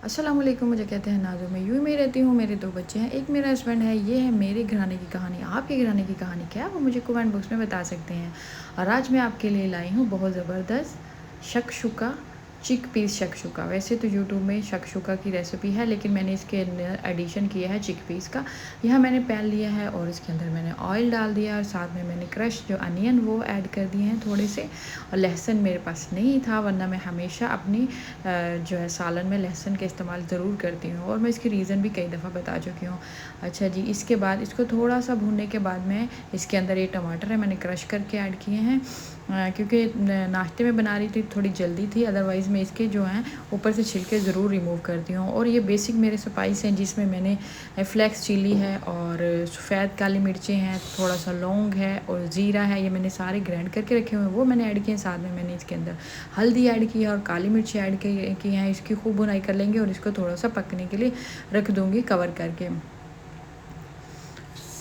अस्सलाम वालेकुम। मुझे कहते हैं नाज़ो। मैं यूँ ही रहती हूँ, मेरे 2 बच्चे हैं, एक मेरा हस्बैंड है। ये है मेरे घराने की कहानी। आपके घराने की कहानी क्या है वो मुझे कमेंट बॉक्स में बता सकते हैं। और आज मैं आपके लिए लाई हूँ बहुत ज़बरदस्त शक्शुका, चिकपीस शक्शुका। वैसे तो यूट्यूब में शक्शुका की रेसिपी है, लेकिन मैंने इसके अंदर एडिशन किया है चिकपीस का। यहाँ मैंने पैन लिया है और इसके अंदर मैंने ऑयल डाल दिया और साथ में मैंने क्रश जो अनियन वो ऐड कर दिए हैं थोड़े से। और लहसुन मेरे पास नहीं था, वरना मैं हमेशा अपनी जो है सालन में लहसुन का इस्तेमाल ज़रूर करती हूँ और मैं इसकी रीज़न भी कई दफ़ा बता चुकी हूँ। अच्छा जी, इसके बाद इसको थोड़ा सा भूनने के बाद मैं इसके अंदर ये टमाटर है मैंने क्रश करके ऐड किए हैं, क्योंकि नाश्ते में बना रही थी, थोड़ी जल्दी थी। अदरवाइज़ मैं इसके जो हैं ऊपर से छिलके ज़रूर रिमूव करती हूँ। और ये बेसिक मेरे स्पाइस हैं, जिसमें मैंने फ्लेक्स चिली है और सफ़ेद काली मिर्चें हैं, थोड़ा सा लौंग है और ज़ीरा है। ये मैंने सारे ग्राइंड करके रखे हुए हैं, वो मैंने ऐड किए हैं। साथ में मैंने इसके अंदर हल्दी ऐड की है और काली मिर्ची ऐड की हैं। इसकी खूब भुनाई कर लेंगे और इसको थोड़ा सा पकने के लिए रख दूँगी कवर करके।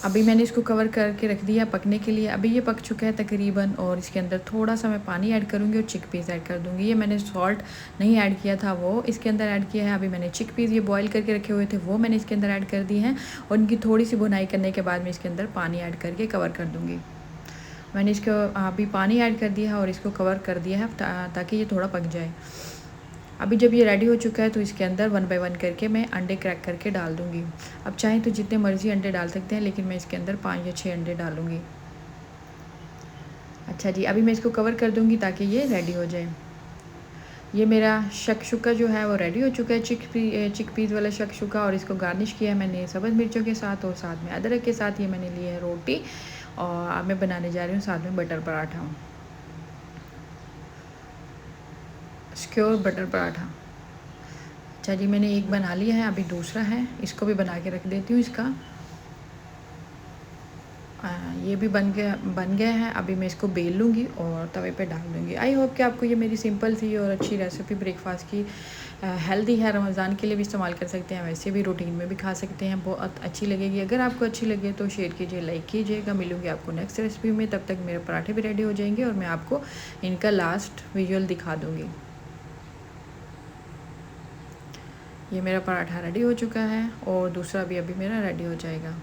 अभी मैंने इसको कवर करके रख दिया पकने के लिए। अभी ये पक चुका है तकरीबन, और इसके अंदर थोड़ा सा मैं पानी ऐड करूँगी और चिकपीस ऐड कर दूँगी। ये मैंने सॉल्ट नहीं ऐड किया था, वो इसके अंदर ऐड किया है। अभी मैंने चिकपीस ये बॉईल करके रखे हुए थे, वो मैंने इसके अंदर ऐड कर दिए हैं और इनकी थोड़ी सी भुनाई करने के बाद मैं इसके अंदर पानी ऐड करके कवर कर दूँगी। मैंने इसको अभी पानी ऐड कर दिया है और इसको कवर कर दिया है ताकि ये थोड़ा पक जाए। अभी जब ये रेडी हो चुका है तो इसके अंदर 1 बाय 1 करके मैं अंडे क्रैक करके डाल दूँगी। अब चाहें तो जितने मर्ज़ी अंडे डाल सकते हैं, लेकिन मैं इसके अंदर 5 या 6 अंडे डालूँगी। अच्छा जी, अभी मैं इसको कवर कर दूँगी ताकि ये रेडी हो जाए। ये मेरा शक्शुका जो है वो रेडी हो चुका है, चिकपीस वाला शक्शुका। और इसको गार्निश किया है मैंने सब्ज़ मिर्चों के साथ और साथ में अदरक के साथ। ये मैंने ली है रोटी और अब मैं बनाने जा रही हूँ साथ में butter paratha, secure butter paratha. अच्छा जी, मैंने एक बना लिया है, अभी दूसरा है, इसको भी बना के रख देती हूँ इसका। ये भी बन गया है। अभी मैं इसको बेल लूँगी और तवे पे डाल दूँगी। आई होप कि आपको ये मेरी सिंपल सी और अच्छी रेसिपी ब्रेकफास्ट की हेल्दी है, रमज़ान के लिए भी इस्तेमाल कर सकते हैं, वैसे भी रूटीन में भी खा सकते हैं, बहुत अच्छी लगेगी। अगर आपको अच्छी लगे तो शेयर कीजिए, लाइक कीजिएगा। मिलूँगी आपको नेक्स्ट रेसिपी में, तब तक मेरे पराठे भी रेडी हो जाएंगे और मैं आपको इनका लास्ट विजुअल दिखा दूँगी। ये मेरा पराठा रेडी हो चुका है और दूसरा भी अभी मेरा रेडी हो जाएगा।